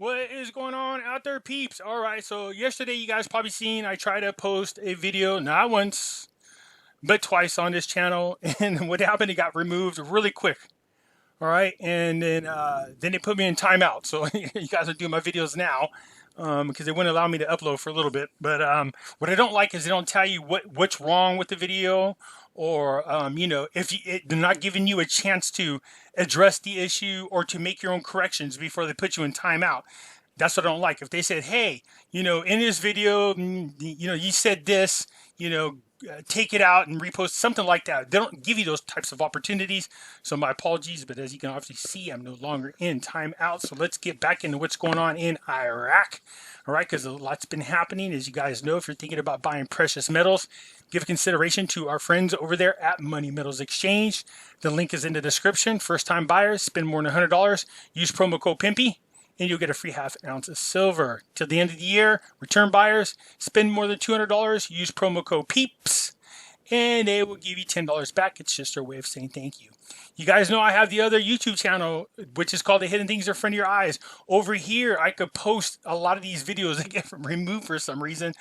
What is going on out there, peeps? All right, so yesterday you guys probably seen I tried to post a video not once but twice on this channel, and what happened? It got removed really quick. All right, and then they put me in timeout. So you guys are doing my videos now because they wouldn't allow me to upload for a little bit. But what I don't like is they don't tell you what's wrong with the video, or if they're not giving you a chance to address the issue or to make your own corrections before they put you in timeout. That's what I don't like. If they said, hey, in this video, you said this, take it out and repost something like that. They don't give you those types of opportunities. So my apologies, but as you can obviously see, I'm no longer in timeout. So let's get back into what's going on in Iraq. All right, because a lot's been happening. As you guys know, if you're thinking about buying precious metals, give consideration to our friends over there at Money Metals Exchange. The link is in the description. First time buyers, spend more than $100. Use promo code Pimpy, and you'll get a free ½ ounce of silver. Till the end of the year, return buyers, spend more than $200, use promo code PEEPS, and they will give you $10 back. It's just their way of saying thank you. You guys know I have the other YouTube channel, which is called The Hidden Things in Front of Your Eyes. Over here, I could post a lot of these videos that get removed for some reason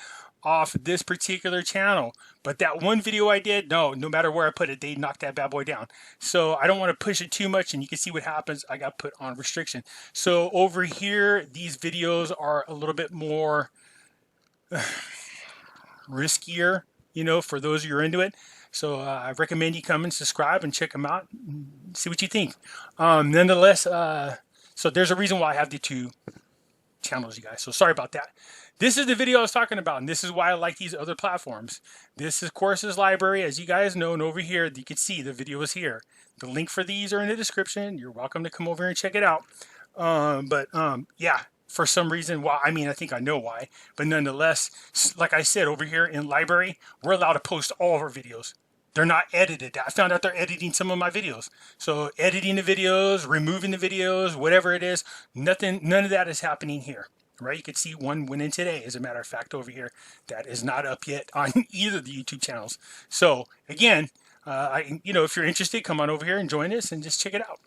off this particular channel. But that one video I did, no matter where I put it, they knocked that bad boy down. So I don't want to push it too much, and you can see what happens. I got put on restriction. So over here, these videos are a little bit more riskier, for those who are into it. So I recommend you come and subscribe and check them out and see what you think. Nonetheless, so there's a reason why I have the two channels, you guys. So sorry about that. This is the video I was talking about, and this is why I like these other platforms. This is Courses Library, as you guys know, and over here you can see the video is here. The link for these are in the description. You're welcome to come over and check it out. Yeah, for some reason, I think I know why, but nonetheless, like I said, over here in Library, we're allowed to post all of our videos. They're not edited. I found out they're editing some of my videos. So editing the videos, removing the videos, whatever it is, none of that is happening here. Right? You can see one went in today, as a matter of fact, over here. That is not up yet on either of the YouTube channels. So again, if you're interested, come on over here and join us and just check it out.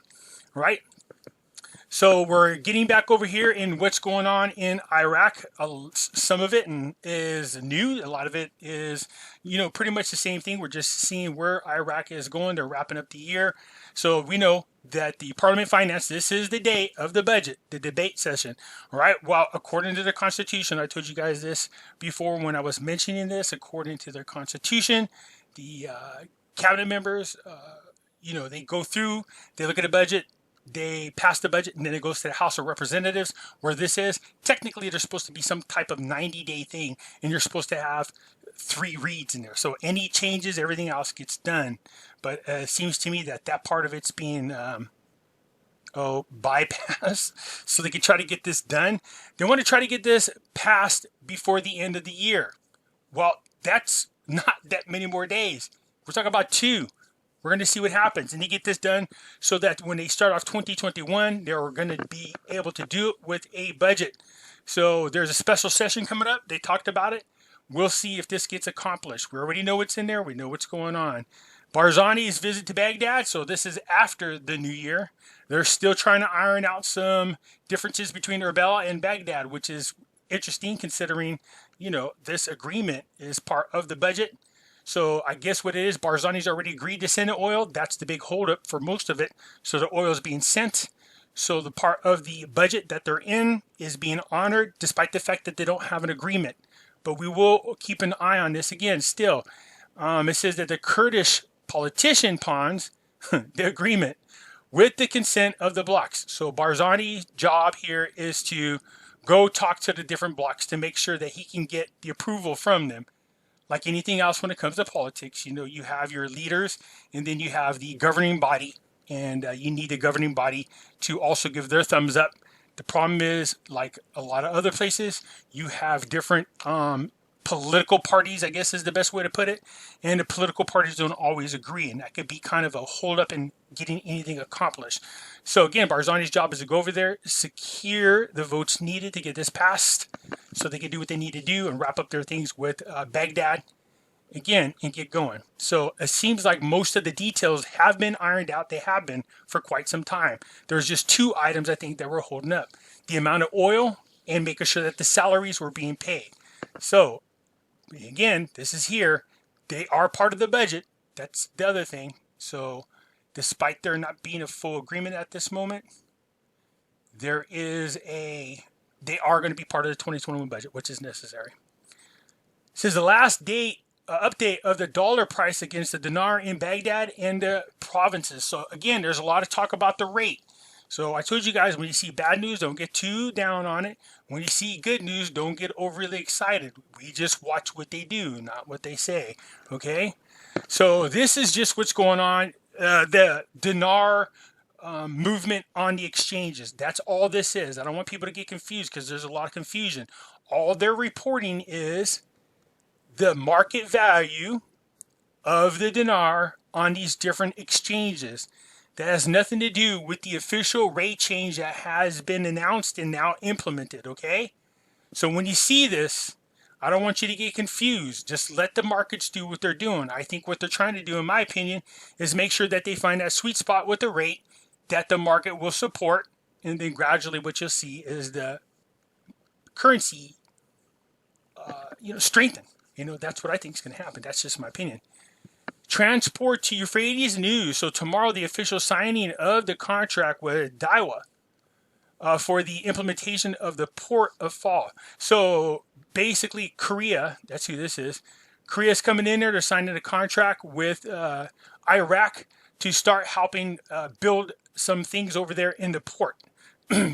Right? So we're getting back over here in what's going on in Iraq. Some of it is new. A lot of it is, pretty much the same thing. We're just seeing where Iraq is going. They're wrapping up the year. So we know that the Parliament Finance, this is the day of the budget, the debate session. All right. Well, according to the Constitution, I told you guys this before when I was mentioning this, according to their Constitution, the cabinet members, they go through, they look at the budget, they pass the budget, and then it goes to the House of Representatives, where this is. Technically, there's supposed to be some type of 90-day thing, and you're supposed to have 3 reads in there. So any changes, everything else gets done. But it seems to me that part of it's being bypassed, so they can try to get this done. They want to try to get this passed before the end of the year. Well, that's not that many more days. We're talking about 2. We're going to see what happens, and they get this done so that when they start off 2021, they're going to be able to do it with a budget. So there's a special session coming up. They talked about it. We'll see if this gets accomplished. We already know what's in there. We know what's going on. Barzani's visit to Baghdad, so this is after the new year. They're still trying to iron out some differences between Erbil and Baghdad, which is interesting considering, this agreement is part of the budget. So I guess what it is, Barzani's already agreed to send the oil. That's the big holdup for most of it. So the oil is being sent. So the part of the budget that they're in is being honored, despite the fact that they don't have an agreement. But we will keep an eye on this again still. It says that the Kurdish politician pawns the agreement with the consent of the blocs. So Barzani's job here is to go talk to the different blocs to make sure that he can get the approval from them. Like anything else when it comes to politics, you have your leaders, and then you have the governing body, and you need the governing body to also give their thumbs up. The problem is, like a lot of other places, you have different political parties, I guess is the best way to put it, and the political parties don't always agree, and that could be kind of a holdup in getting anything accomplished. So again, Barzani's job is to go over there, secure the votes needed to get this passed, so they can do what they need to do and wrap up their things with Baghdad. again and get going. So it seems like most of the details have been ironed out. They have been for quite some time. There's just two items I think that were holding up: the amount of oil and making sure that the salaries were being paid. So again, this is here. They are part of the budget. That's the other thing. So despite there not being a full agreement at this moment, they are going to be part of the 2021 budget, which is necessary. It says the last date update of the dollar price against the dinar in Baghdad and the provinces. So again, there's a lot of talk about the rate. So I told you guys, when you see bad news, don't get too down on it. When you see good news, don't get overly excited. We just watch what they do, not what they say. Okay? So this is just what's going on. The dinar movement on the exchanges. That's all this is. I don't want people to get confused because there's a lot of confusion. All they're reporting is the market value of the dinar on these different exchanges. That has nothing to do with the official rate change that has been announced and now implemented, okay? So when you see this, I don't want you to get confused. Just let the markets do what they're doing. I think what they're trying to do, in my opinion, is make sure that they find that sweet spot with the rate that the market will support. And then gradually what you'll see is the currency, strengthen. That's what I think is going to happen. That's just my opinion. Transport to Euphrates news. So tomorrow, the official signing of the contract with Daiwa for the implementation of the port of Fall. So basically, Korea, that's who this is. Korea's coming in there. They're signing a contract with Iraq to start helping build some things over there in the port.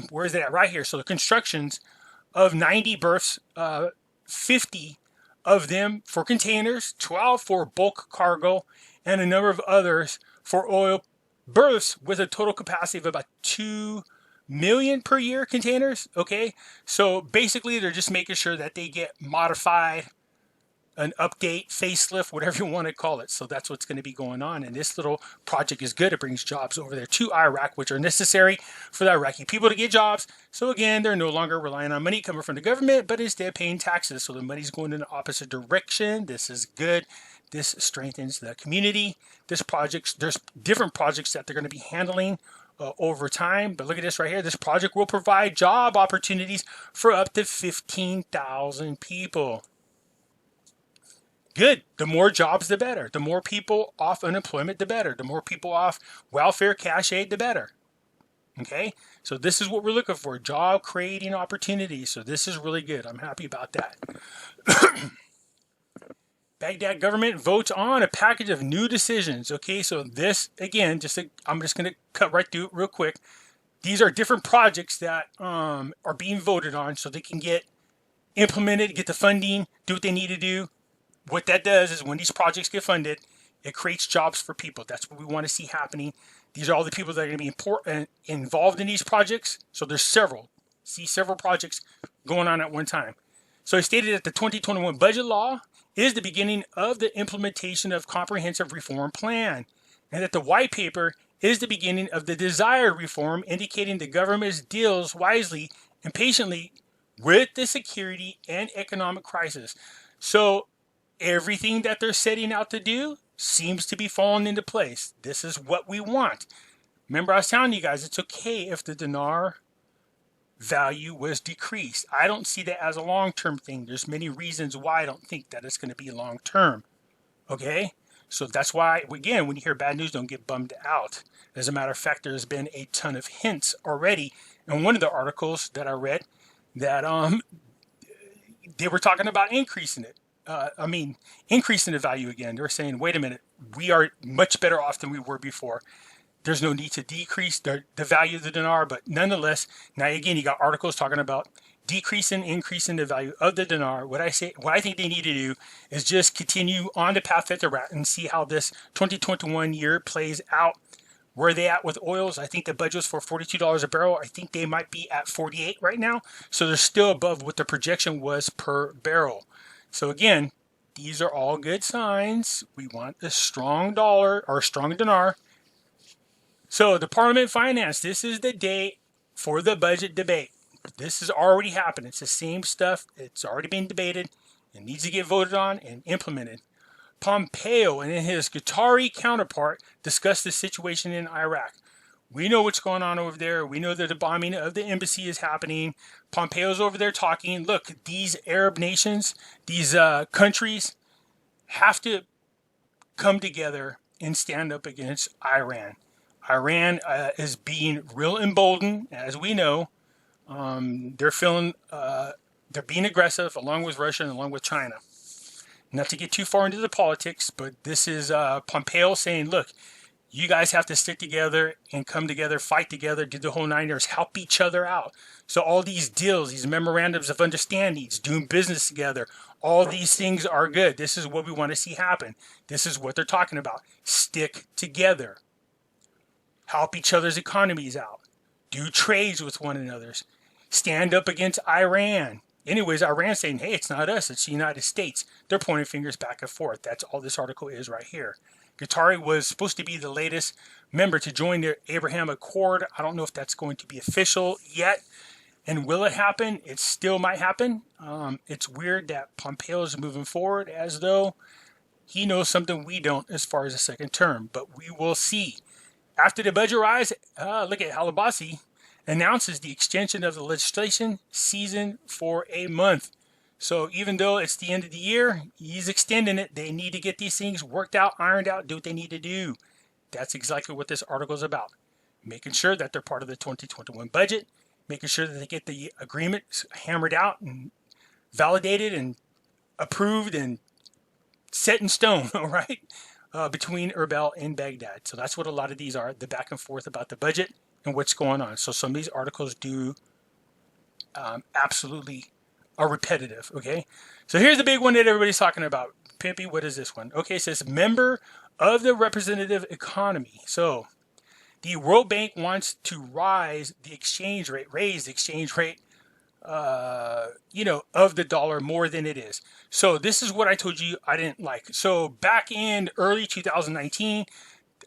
Where is that? Right here. So the constructions of 90 berths, 50 of them for containers, 12 for bulk cargo, and a number of others for oil berths with a total capacity of about 2 million per year containers. Okay, so basically they're just making sure that they get modified, an update, facelift, whatever you want to call it. So that's what's going to be going on. And this little project is good. It brings jobs over there to Iraq, which are necessary for the Iraqi people to get jobs. So again, they're no longer relying on money coming from the government, but instead paying taxes. So the money's going in the opposite direction. This is good. This strengthens the community. There's different projects that they're going to be handling over time. But look at this right here. This project will provide job opportunities for up to 15,000 people. Good. The more jobs, the better. The more people off unemployment, the better. The more people off welfare, cash aid, the better. Okay? So this is what we're looking for. Job creating opportunities. So this is really good. I'm happy about that. Baghdad government votes on a package of new decisions. Okay, so this, again, I'm just going to cut right through it real quick. These are different projects that are being voted on so they can get implemented, get the funding, do what they need to do. What that does is when these projects get funded, it creates jobs for people. That's what we want to see happening. These are all the people that are going to be involved in these projects. So there's several projects going on at one time. So it stated that the 2021 budget law is the beginning of the implementation of comprehensive reform plan, and that the white paper is the beginning of the desired reform, indicating the government deals wisely and patiently with the security and economic crisis. So everything that they're setting out to do seems to be falling into place. This is what we want. Remember, I was telling you guys, it's okay if the dinar value was decreased. I don't see that as a long-term thing. There's many reasons why I don't think that it's going to be long-term. Okay? So that's why, again, when you hear bad news, don't get bummed out. As a matter of fact, there's been a ton of hints already in one of the articles that I read that they were talking about increasing it. Increasing the value again. They're saying, wait a minute, we are much better off than we were before. There's no need to decrease the value of the dinar, but nonetheless, now again, you got articles talking about increasing the value of the dinar. What I think they need to do is just continue on the path that they're at and see how this 2021 year plays out. Where are they at with oils? I think the budget was for $42 a barrel. I think they might be at 48 right now. So they're still above what the projection was per barrel. So again, these are all good signs. We want a strong dollar or a strong dinar. So the Parliament Finance, this is the date for the budget debate. This has already happened. It's the same stuff. It's already been debated. It needs to get voted on and implemented. Pompeo and his Qatari counterpart discussed the situation in Iraq. We know what's going on over there. We know that the bombing of the embassy is happening. Pompeo's over there talking. Look, these Arab nations, these countries have to come together and stand up against Iran. Iran is being real emboldened, as we know. They're being aggressive, along with Russia and along with China. Not to get too far into the politics, but this is Pompeo saying, look, you guys have to stick together and come together, fight together, do the whole 9 years, help each other out. So all these deals, these memorandums of understandings, doing business together, all these things are good. This is what we want to see happen. This is what they're talking about. Stick together. Help each other's economies out. Do trades with one another. Stand up against Iran. Anyways, Iran's saying, hey, it's not us, it's the United States. They're pointing fingers back and forth. That's all this article is right here. Qatari was supposed to be the latest member to join the Abraham Accord. I don't know if that's going to be official yet. And will it happen? It still might happen. It's weird that Pompeo is moving forward as though he knows something we don't as far as the second term. But we will see. After the budget rise, look at Halabasi announces the extension of the legislation season for a month. So even though it's the end of the year, he's extending it. They need to get these things worked out, ironed out, do what they need to do. That's exactly what this article is about. Making sure that they're part of the 2021 budget, making sure that they get the agreement hammered out and validated and approved and set in stone, all right, between Erbil and Baghdad. So that's what a lot of these are, the back and forth about the budget and what's going on. So some of these articles do absolutely are repetitive, okay? So here's the big one that everybody's talking about. Pimpy, what is this one? Okay, it says member of the representative economy. So the World Bank wants to raise the exchange rate, of the dollar more than it is. So this is what I told you I didn't like. So back in early 2019,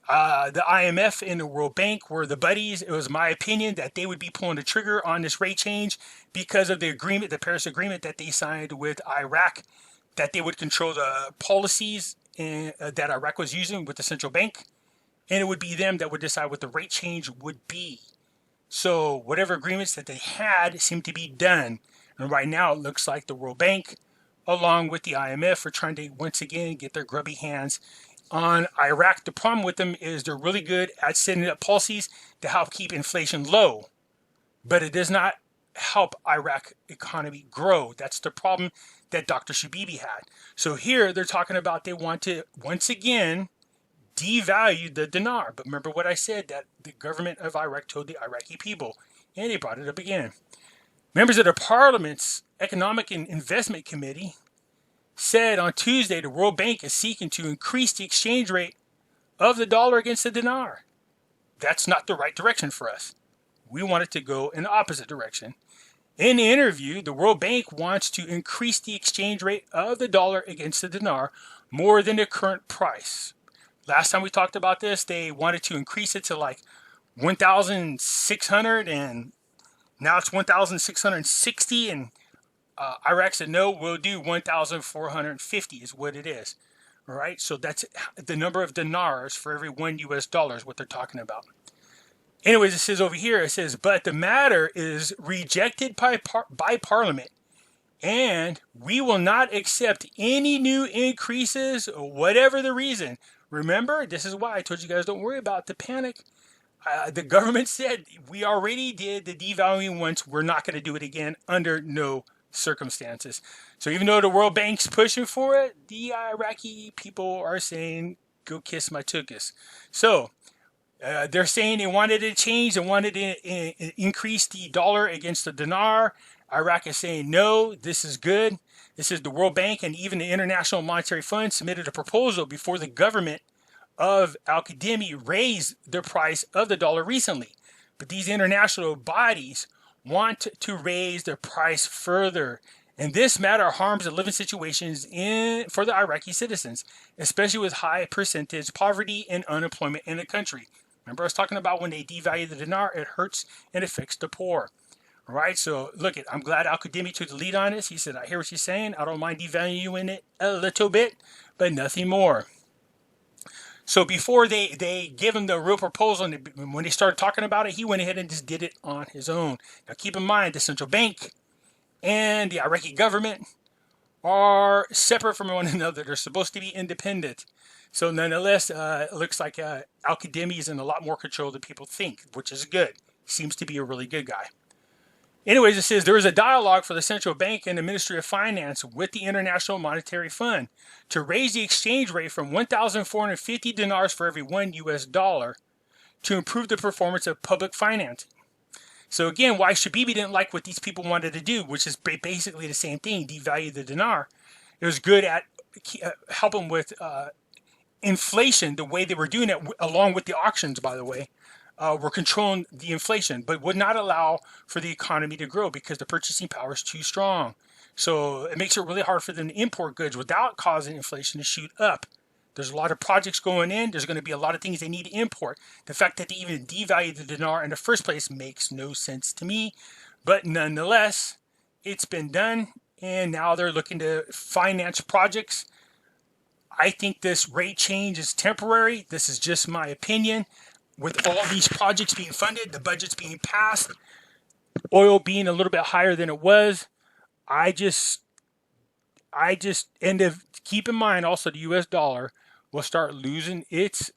the IMF and the World Bank were the buddies. It was my opinion that they would be pulling the trigger on this rate change because of the agreement, the Paris Agreement that they signed with Iraq, that they would control the policies that Iraq was using with the central bank, and it would be them that would decide what the rate change would be. So whatever agreements that they had seemed to be done. And right now it looks like the World Bank, along with the IMF, are trying to once again get their grubby hands on Iraq. The problem with them is they're really good at setting up policies to help keep inflation low, but it does not help Iraq economy grow. That's the problem that Dr. Shabibi had. So here they're talking about they want to once again devalue the dinar. But remember what I said, that the government of Iraq told the Iraqi people, and they brought it up again. Members of the Parliament's Economic and Investment Committee said on Tuesday the World Bank is seeking to increase the exchange rate of the dollar against the dinar. That's not the right direction for us. We want it to go in the opposite direction. In the interview, the World Bank wants to increase the exchange rate of the dollar against the dinar more than the current price. Last time we talked about this, they wanted to increase it to like 1,600, and now it's 1,660, and Iraq said, no, we'll do 1,450 is what it is. All right, so that's the number of dinars for every $1 US is what they're talking about. Anyways, it says over here, it says, but the matter is rejected by Parliament, and we will not accept any new increases, whatever the reason. Remember, this is why I told you guys don't worry about the panic. The government said we already did the devaluing once. We're not going to do it again under no circumstances. So even though the World Bank's pushing for it, the Iraqi people are saying, go kiss my tuchus. So they're saying they wanted to change, they wanted to increase the dollar against the dinar. Iraq is saying, no, this is good. This is the World Bank, and even the International Monetary Fund submitted a proposal before the government of Al-Qadimi raised the price of the dollar recently. But these international bodies want to raise the price further. And this matter harms the living situations for the Iraqi citizens, especially with high percentage poverty and unemployment in the country. Remember I was talking about when they devalue the dinar, it hurts and affects the poor. All right, so look, I'm glad Al-Qademi took the lead on this. He said, I hear what you're saying. I don't mind devaluing it a little bit, but nothing more. So before they give him the real proposal, and when they started talking about it, he went ahead and just did it on his own. Now keep in mind, the central bank and the Iraqi government are separate from one another. They're supposed to be independent. So nonetheless, it looks like Al-Qademi is in a lot more control than people think, which is good. Seems to be a really good guy. Anyways, it says there is a dialogue for the central bank and the Ministry of Finance with the International Monetary Fund to raise the exchange rate from 1,450 dinars for every $1 to improve the performance of public financing. So again, why Shabibi didn't like what these people wanted to do, which is basically the same thing, devalue the dinar. It was good at helping with inflation the way they were doing it, along with the auctions, by the way. Were controlling the inflation, but would not allow for the economy to grow because the purchasing power is too strong. So it makes it really hard for them to import goods without causing inflation to shoot up. There's a lot of projects going in. There's going to be a lot of things they need to import. The fact that they even devalue the dinar in the first place makes no sense to me. But nonetheless, it's been done, and now they're looking to finance projects. I think this rate change is temporary. This is just my opinion. With all these projects being funded, the budgets being passed, oil being a little bit higher than it was, I just and keep in mind also the US dollar will start losing its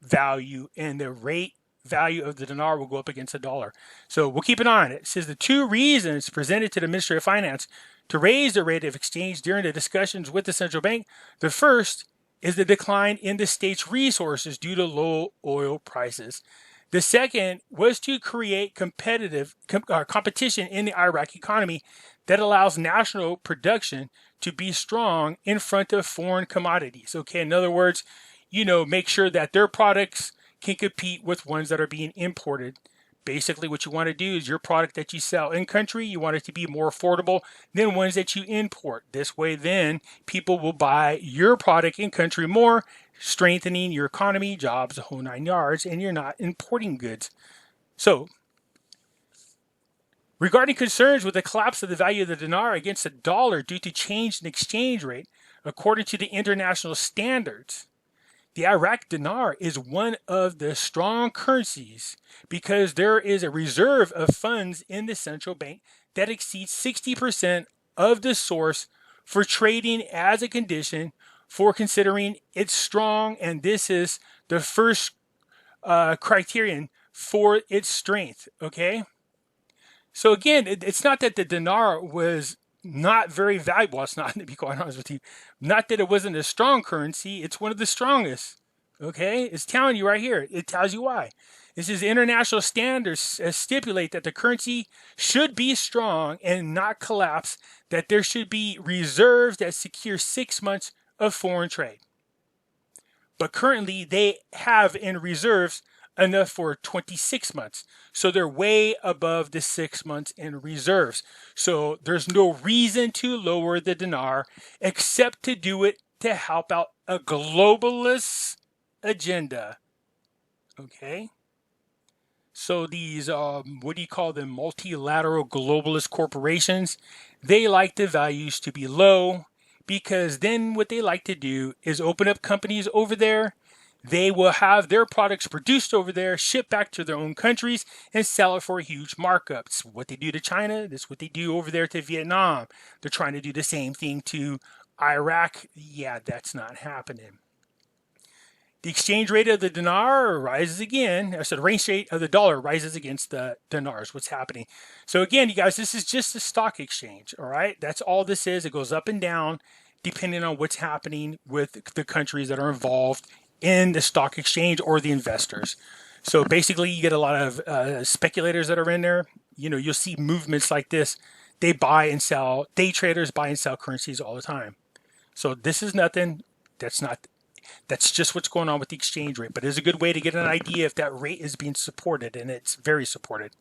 value and the rate value of the dinar will go up against the dollar. So we'll keep an eye on it. It says the two reasons presented to the Ministry of Finance to raise the rate of exchange during the discussions with the central bank. The first is the decline in the state's resources due to low oil prices. The second was to create competition in the Iraqi economy that allows national production to be strong in front of foreign commodities. Okay, in other words, make sure that their products can compete with ones that are being imported. Basically, what you want to do is your product that you sell in country, you want it to be more affordable than ones that you import. This way, then, people will buy your product in country more, strengthening your economy, jobs, the whole 9 yards, and you're not importing goods. So, regarding concerns with the collapse of the value of the dinar against the dollar due to change in exchange rate, according to the international standards, the Iraqi dinar is one of the strong currencies because there is a reserve of funds in the central bank that exceeds 60% of the source for trading as a condition for considering it's strong, and this is the first criterion for its strength, okay? So again, it's not that the dinar was not very valuable. It's not, to be quite honest with you, not that it wasn't a strong currency. It's one of the strongest. Okay, it's telling you right here. It tells you why. This is international standards stipulate that the currency should be strong and not collapse. That there should be reserves that secure 6 months of foreign trade. But currently, they have in reserves enough for 26 months. So they're way above the 6 months in reserves. So there's no reason to lower the dinar except to do it to help out a globalist agenda. Okay? So these, what do you call them, multilateral globalist corporations, they like the values to be low because then what they like to do is open up companies over there. They will have their products produced over there, shipped back to their own countries, and sell it for a huge markup. It's what they do to China. This is what they do over there to Vietnam. They're trying to do the same thing to Iraq. Yeah, that's not happening. The exchange rate of the dinar rises again. So the range rate of the dollar rises against the dinars. What's happening? So again, you guys, this is just a stock exchange. All right, that's all this is. It goes up and down depending on what's happening with the countries that are involved in the stock exchange or the investors. So basically, you get a lot of speculators that are in there. You'll see movements like this. They buy and sell. Day traders buy and sell currencies all the time. So this is nothing. That's just what's going on with the exchange rate. But it's a good way to get an idea if that rate is being supported, and it's very supported.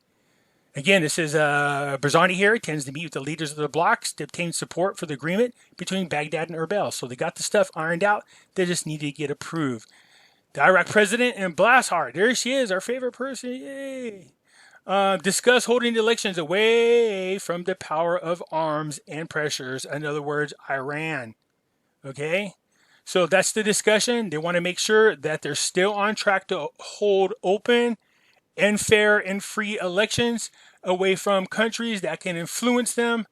Again, this is Barzani here. Tends to meet with the leaders of the blocs to obtain support for the agreement between Baghdad and Erbil. So they got the stuff ironed out. They just need to get approved. The Iraq president and Blashard. There she is, our favorite person. Yay. Discuss holding elections away from the power of arms and pressures. In other words, Iran. Okay? So that's the discussion. They want to make sure that they're still on track to hold open and fair and free elections away from countries that can influence them.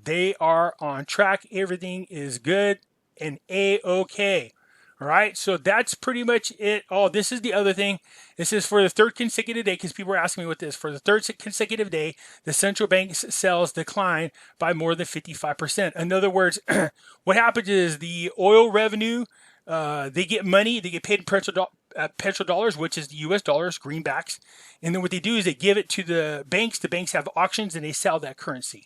They are on track. Everything is good and A-OK. All right, so that's pretty much it. Oh, this is the other thing. This is for the third consecutive day, because people are asking me what this. For the third consecutive day, the central bank's sales declined by more than 55%. In other words, what happens is the oil revenue, they get money, they get paid in petrodollars, which is the U.S. dollars, greenbacks. And then what they do is they give it to the banks. The banks have auctions and they sell that currency.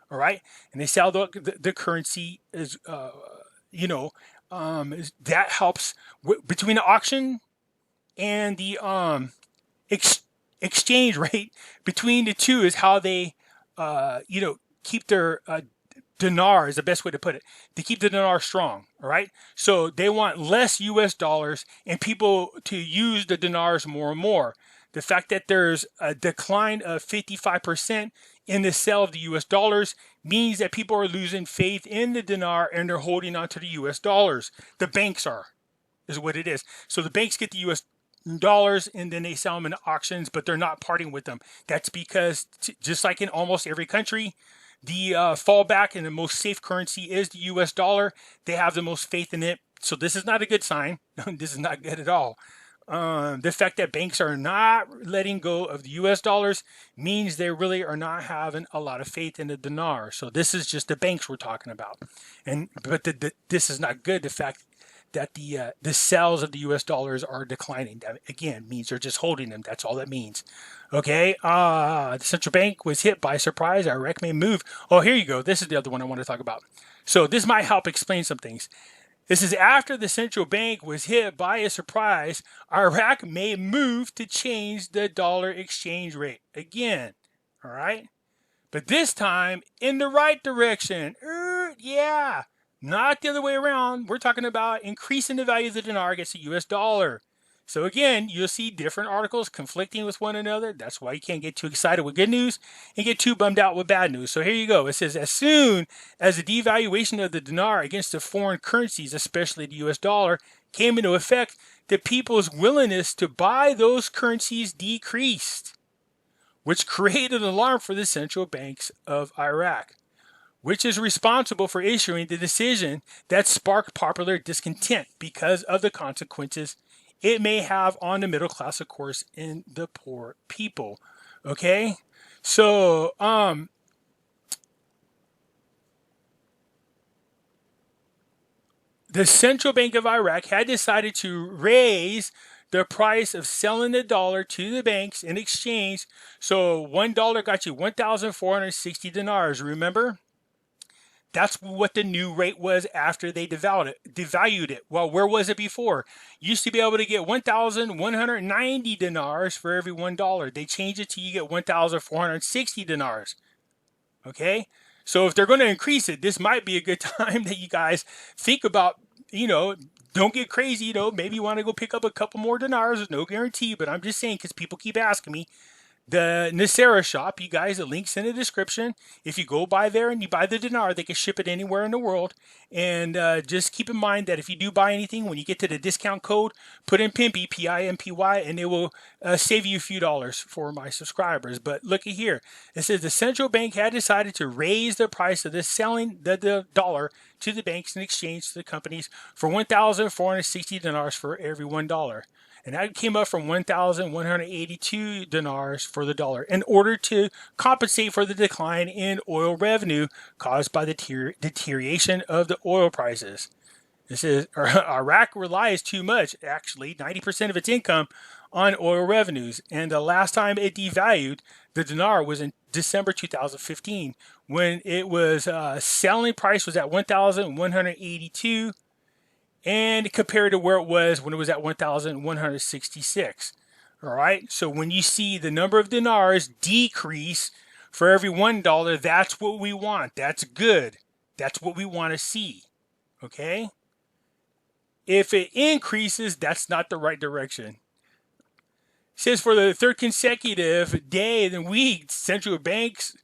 All right, and they sell the currency is, that helps between the auction and the exchange rate between the two is how they keep their dinar is the best way to put it. To keep the dinar strong, all right? So they want less U.S. dollars and people to use the dinars more and more. The fact that there's a decline of 55% in the sale of the U.S. dollars means that people are losing faith in the dinar and they're holding on to the U.S. dollars. The banks are, is what it is. So the banks get the U.S. dollars and then they sell them in auctions, but they're not parting with them. That's because, just like in almost every country, the fallback and the most safe currency is the U.S. dollar. They have the most faith in it. So this is not a good sign. This is not good at all. The fact that banks are not letting go of the U.S. dollars means they really are not having a lot of faith in the dinar. So this is just the banks we're talking about. But this is not good. The fact that the sales of the U.S. dollars are declining, that again means they're just holding them. That's all that means. Okay. The central bank was hit by surprise. Iraq may move. Oh, here you go. This is the other one I want to talk about. So this might help explain some things. This is after the central bank was hit by a surprise. Iraq may move to change the dollar exchange rate again. All right. But this time in the right direction. Yeah. Not the other way around. We're talking about increasing the value of the dinar against the U.S. dollar. So again, you'll see different articles conflicting with one another. That's why you can't get too excited with good news and get too bummed out with bad news. So here you go. It says, as soon as the devaluation of the dinar against the foreign currencies, especially the U.S. dollar, came into effect, the people's willingness to buy those currencies decreased, which created an alarm for the central banks of Iraq, which is responsible for issuing the decision that sparked popular discontent because of the consequences it may have on the middle class, of course, and the poor people. Okay? So, the Central Bank of Iraq had decided to raise the price of selling the dollar to the banks in exchange. So $1 got you 1,460 dinars, remember? That's what the new rate was after they devalued it. Well, where was it before? You used to be able to get 1,190 dinars for every $1. They changed it to you get 1,460 dinars. Okay? So if they're going to increase it, this might be a good time that you guys think about, don't get crazy, maybe you want to go pick up a couple more dinars. There's no guarantee, but I'm just saying because people keep asking me. The Nasera shop, you guys, the link's in the description. If you go by there and you buy the dinar, they can ship it anywhere in the world. And just keep in mind that if you do buy anything, when you get to the discount code, put in Pimpy, P-I-M-P-Y, and it will save you a few dollars for my subscribers. But looky here. It says the central bank had decided to raise the price of selling the dollar to the banks in exchange to the companies for 1,460 dinars for every $1. And that came up from 1,182 dinars for the dollar in order to compensate for the decline in oil revenue caused by the deterioration of the oil prices. This is Iraq relies too much, actually, 90% of its income on oil revenues. And the last time it devalued the dinar was in December 2015 when it was selling price was at 1,182. And compared to where it was when it was at 1,166. All right. So when you see the number of dinars decrease for every $1, that's what we want. That's good. That's what we want to see. Okay. If it increases, that's not the right direction. says for the third consecutive day and week, central banks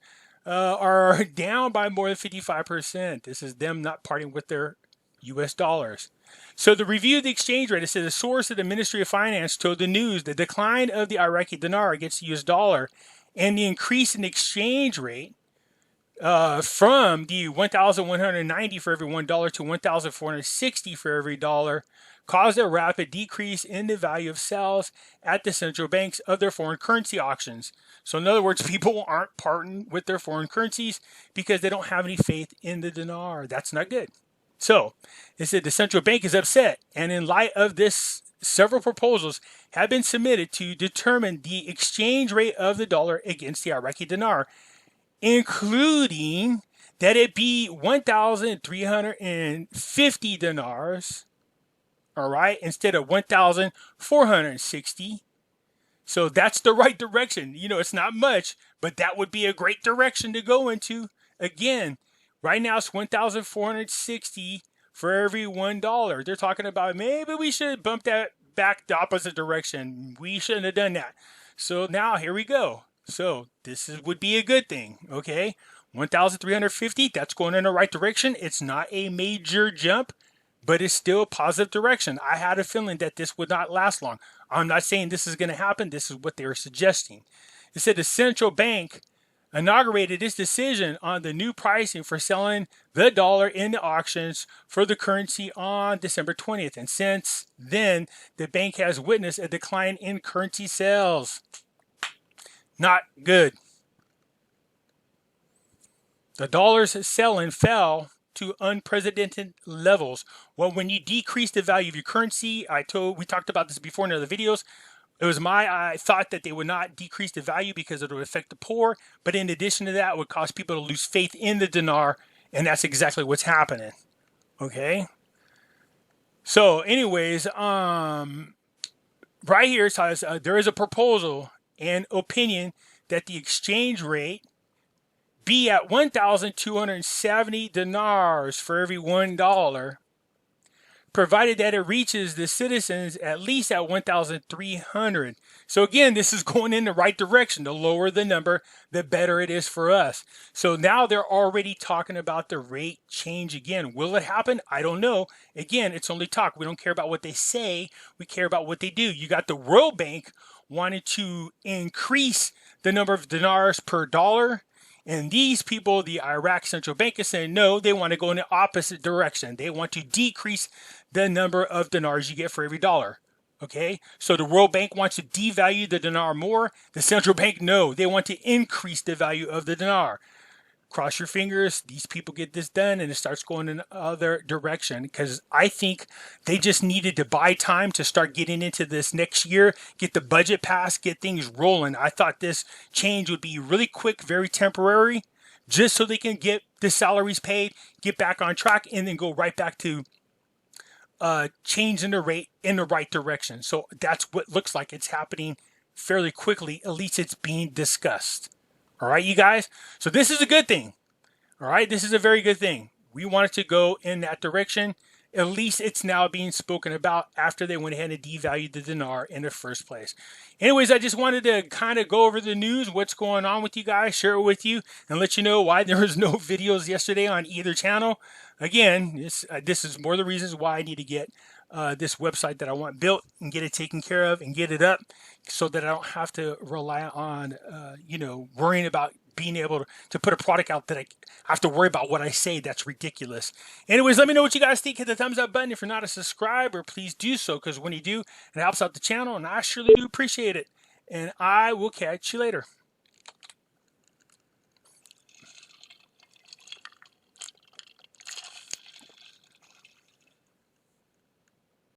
are down by more than 55%. This is them not parting with their U.S. dollars. So the review of the exchange rate, it says a source of the Ministry of Finance told the news the decline of the Iraqi dinar against the U.S. dollar and the increase in the exchange rate from the 1,190 for every $1 to 1,460 for every dollar caused a rapid decrease in the value of sales at the central banks of their foreign currency auctions. So in other words, people aren't parting with their foreign currencies because they don't have any faith in the dinar. That's not good. So it said the central bank is upset, and in light of this, several proposals have been submitted to determine the exchange rate of the dollar against the Iraqi dinar, including that it be 1,350 dinars, all right, instead of 1,460. So that's the right direction. You know, it's not much, but that would be a great direction to go into. Again, right now it's 1,460 for every $1. They're talking about maybe we should bump that back the opposite direction. We shouldn't have done that. So now here we go. So this would be a good thing, okay? 1,350, that's going in the right direction. It's not a major jump, but it's still a positive direction. I had a feeling that this would not last long. I'm not saying this is going to happen. This is what they were suggesting. It said the central bank inaugurated its decision on the new pricing for selling the dollar in the auctions for the currency on December 20th. And since then, the bank has witnessed a decline in currency sales. Not good. The dollar's selling fell to unprecedented levels. Well, when you decrease the value of your currency, we talked about this before in other videos. I thought that they would not decrease the value because it would affect the poor. But in addition to that, it would cause people to lose faith in the dinar. And that's exactly what's happening. Okay. So anyways, right here it says there is a proposal and opinion that the exchange rate be at 1,270 dinars for every $1, provided that it reaches the citizens at least at 1,300. So again, this is going in the right direction. The lower the number, the better it is for us. So now they're already talking about the rate change again. Will it happen? I don't know. Again, it's only talk. We don't care about what they say. We care about what they do. You got the World Bank wanting to increase the number of dinars per dollar. And these people, the Iraq Central Bank, is saying no, they want to go in the opposite direction. They want to decrease the number of dinars you get for every dollar. Okay, so the World Bank wants to devalue the dinar more. The central bank, no, they want to increase the value of the dinar. Cross your fingers, these people get this done and it starts going in the other direction, because I think they just needed to buy time to start getting into this next year, get the budget passed, get things rolling. I thought this change would be really quick, very temporary, just so they can get the salaries paid, get back on track, and then go right back to changing the rate in the right direction. So that's what looks like it's happening fairly quickly. At least it's being discussed. All right, you guys. So this is a good thing. All right, this is a very good thing. We want it to go in that direction. At least it's now being spoken about after they went ahead and devalued the dinar in the first place. Anyways, I just wanted to kind of go over the news, what's going on with you guys, share it with you, and let you know why there was no videos yesterday on either channel. Again, this is more the reasons why I need to get this website that I want built and get it taken care of and get it up so that I don't have to rely on, worrying about being able to put a product out that I have to worry about what I say. That's ridiculous. Anyways, let me know what you guys think. Hit the thumbs up button. If you're not a subscriber, please do so, because when you do, it helps out the channel, and I surely do appreciate it. And I will catch you later.